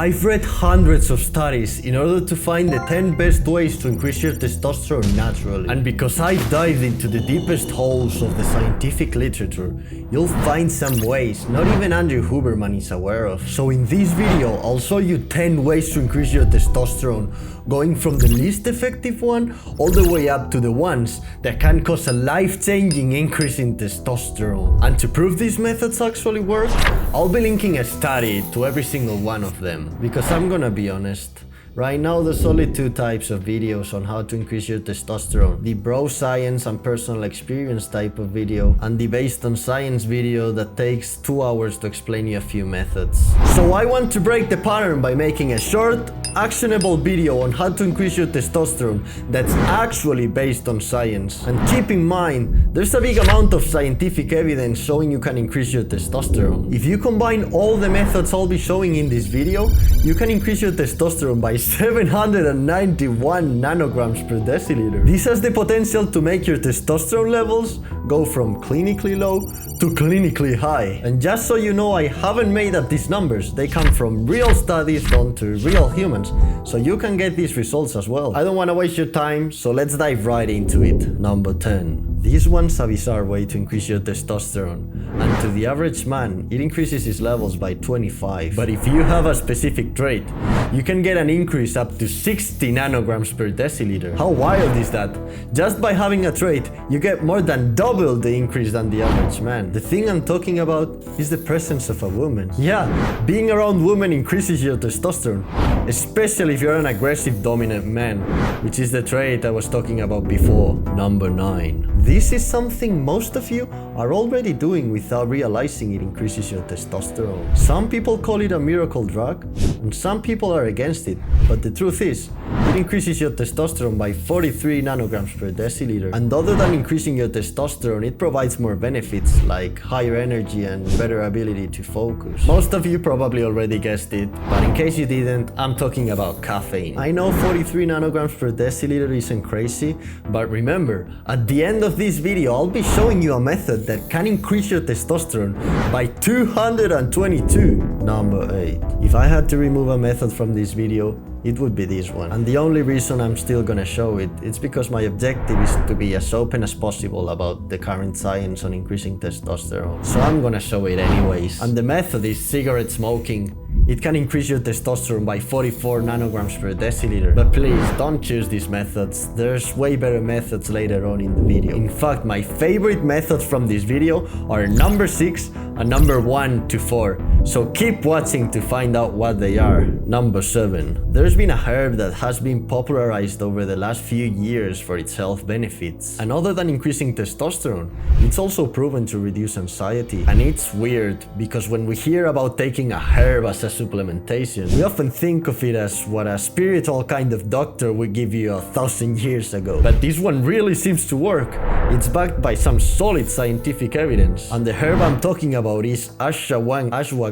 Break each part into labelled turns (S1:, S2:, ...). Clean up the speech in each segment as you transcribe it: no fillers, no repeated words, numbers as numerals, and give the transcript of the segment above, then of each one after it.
S1: I've read hundreds of studies in order to find the 10 best ways to increase your testosterone naturally. And because I've dived into the deepest holes of the scientific literature, you'll find some ways not even Andrew Huberman is aware of. So in this video, I'll show you 10 ways to increase your testosterone, going from the least effective one all the way up to the ones that can cause a life-changing increase in testosterone. And to prove these methods actually work, I'll be linking a study to every single one of them. Because I'm gonna be honest, right now there's only two types of videos on how to increase your testosterone. The bro science and personal experience type of video, and the based on science video that takes 2 hours to explain you a few methods. So I want to break the pattern by making a short, actionable video on how to increase your testosterone that's actually based on science. And keep in mind, there's a big amount of scientific evidence showing you can increase your testosterone. If you combine all the methods I'll be showing in this video, you can increase your testosterone by 791 nanograms per deciliter. This has the potential to make your testosterone levels go from clinically low to clinically high. And just so you know, I haven't made up these numbers. They come from real studies done to real humans, so you can get these results as well. I don't want to waste your time, so let's dive right into it. Number 10. This one's a bizarre way to increase your testosterone, and to the average man, it increases his levels by 25. But if you have a specific trait, you can get an increase up to 60 nanograms per deciliter. How wild is that? Just by having a trait, you get more than double the increase than the average man. The thing I'm talking about is the presence of a woman. Yeah, being around women increases your testosterone, especially if you're an aggressive dominant man, which is the trait I was talking about before. Number 9. This is something most of you are already doing without realizing it increases your testosterone. Some people call it a miracle drug, and some people are against it, but the truth is, it increases your testosterone by 43 nanograms per deciliter. And other than increasing your testosterone, it provides more benefits like higher energy and better ability to focus. Most of you probably already guessed it, but in case you didn't, I'm talking about caffeine. I know 43 nanograms per deciliter isn't crazy, but remember, at the end of this video, I'll be showing you a method that can increase your testosterone by 222. Number 8. If I had to remove a method from this video, it would be this one. And the only reason I'm still gonna show it, it's because my objective is to be as open as possible about the current science on increasing testosterone. So I'm gonna show it anyways. And the method is cigarette smoking. It can increase your testosterone by 44 nanograms per deciliter. But please, don't choose these methods. There's way better methods later on in the video. In fact, my favorite methods from this video are number 6 and number 1 to 4. So keep watching to find out what they are. Number 7. There's been a herb that has been popularized over the last few years for its health benefits. And other than increasing testosterone, it's also proven to reduce anxiety. And it's weird, because when we hear about taking a herb as a supplementation, we often think of it as what a spiritual kind of doctor would give you 1,000 years ago. But this one really seems to work. It's backed by some solid scientific evidence. And the herb I'm talking about is ashwagandha.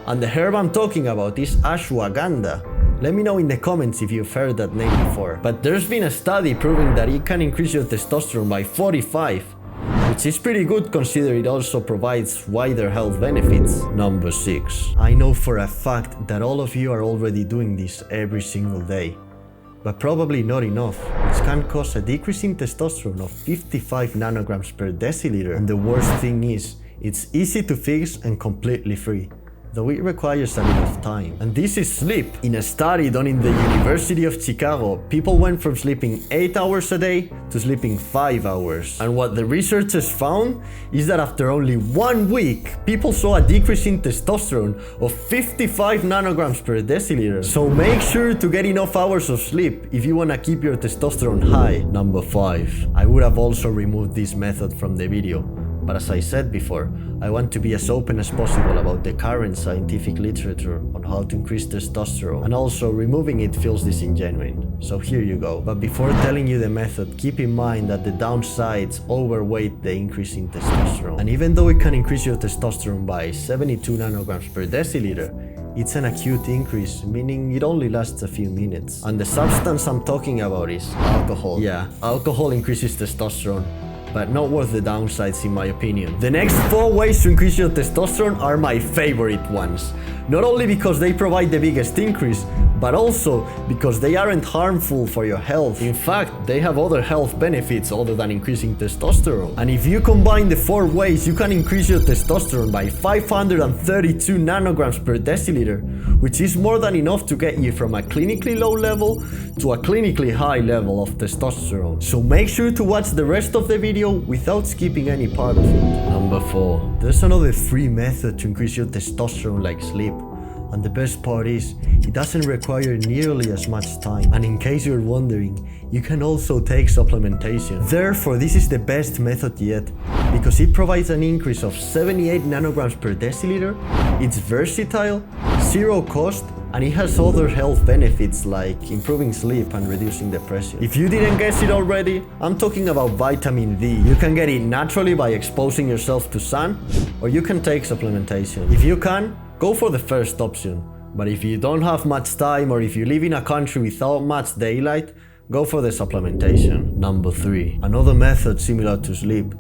S1: And the herb I'm talking about is ashwagandha. Let me know in the comments if you've heard that name before. But there's been a study proving that it can increase your testosterone by 45, which is pretty good considering it also provides wider health benefits. Number 6. I know for a fact that all of you are already doing this every single day, but probably not enough, which can cause a decrease in testosterone of 55 nanograms per deciliter. And the worst thing is, it's easy to fix and completely free, though it requires a bit of time. And this is sleep. In a study done in the University of Chicago, people went from sleeping 8 hours a day to sleeping 5 hours. And what the researchers found is that after only 1 week, people saw a decrease in testosterone of 55 nanograms per deciliter. So make sure to get enough hours of sleep if you want to keep your testosterone high. Number 5. I would have also removed this method from the video, but as I said before, I want to be as open as possible about the current scientific literature on how to increase testosterone, and also removing it feels disingenuous. So here you go. But before telling you the method, keep in mind that the downsides overweight the increase in testosterone. And even though it can increase your testosterone by 72 nanograms per deciliter, it's an acute increase, meaning it only lasts a few minutes. And the substance I'm talking about is alcohol. Yeah, alcohol increases testosterone, but not worth the downsides in my opinion. The next 4 ways to increase your testosterone are my favorite ones. Not only because they provide the biggest increase, but also because they aren't harmful for your health. In fact, they have other health benefits other than increasing testosterone. And if you combine the 4 ways, you can increase your testosterone by 532 nanograms per deciliter, which is more than enough to get you from a clinically low level to a clinically high level of testosterone. So make sure to watch the rest of the video without skipping any part of it. Number 4. There's another free method to increase your testosterone like sleep. And the best part is, it doesn't require nearly as much time. And in case you're wondering, you can also take supplementation. Therefore, this is the best method yet, because it provides an increase of 78 nanograms per deciliter, it's versatile, 0 cost, and it has other health benefits like improving sleep and reducing depression. If you didn't guess it already, I'm talking about vitamin D. You can get it naturally by exposing yourself to sun, or you can take supplementation. If you can, go for the first option. But if you don't have much time, or if you live in a country without much daylight, go for the supplementation. Number 3. Another method similar to sleep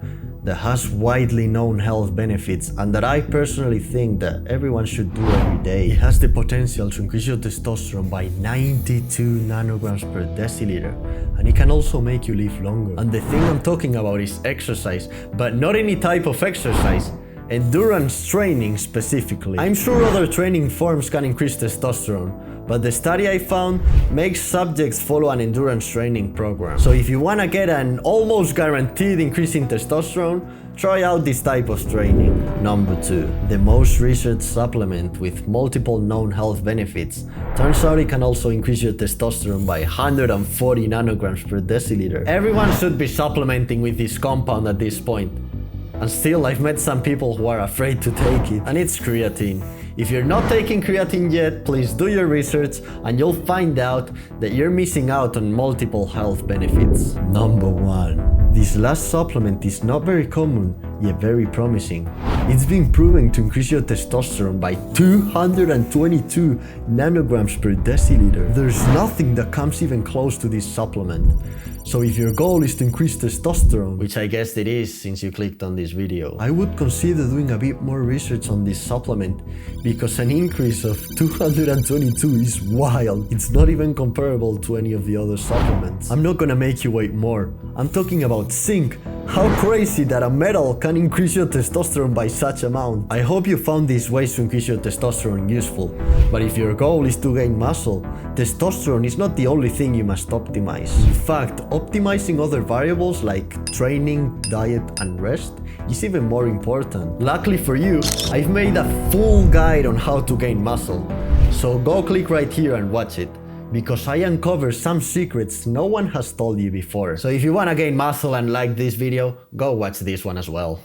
S1: that has widely known health benefits and that I personally think that everyone should do every day. It has the potential to increase your testosterone by 92 nanograms per deciliter, and it can also make you live longer. And the thing I'm talking about is exercise, but not any type of exercise. Endurance training specifically. I'm sure other training forms can increase testosterone, but the study I found makes subjects follow an endurance training program. So if you want to get an almost guaranteed increase in testosterone, try out this type of training. Number 2. The most researched supplement with multiple known health benefits. Turns out it can also increase your testosterone by 140 nanograms per deciliter. Everyone should be supplementing with this compound at this point. And still, I've met some people who are afraid to take it, and it's creatine. If you're not taking creatine yet, please do your research and you'll find out that you're missing out on multiple health benefits. Number 1. This last supplement is not very common, yet very promising. It's been proven to increase your testosterone by 222 nanograms per deciliter. There's nothing that comes even close to this supplement. So if your goal is to increase testosterone, which I guess it is since you clicked on this video, I would consider doing a bit more research on this supplement, because an increase of 222 is wild. It's not even comparable to any of the other supplements. I'm not gonna make you wait more. I'm talking about zinc. How crazy that a metal can increase your testosterone by such amount. I hope you found these ways to increase your testosterone useful. But if your goal is to gain muscle, testosterone is not the only thing you must optimize. In fact, optimizing other variables like training, diet, and rest is even more important. Luckily for you, I've made a full guide on how to gain muscle. So go click right here and watch it, because I uncover some secrets no one has told you before. So if you wanna gain muscle and like this video, go watch this one as well.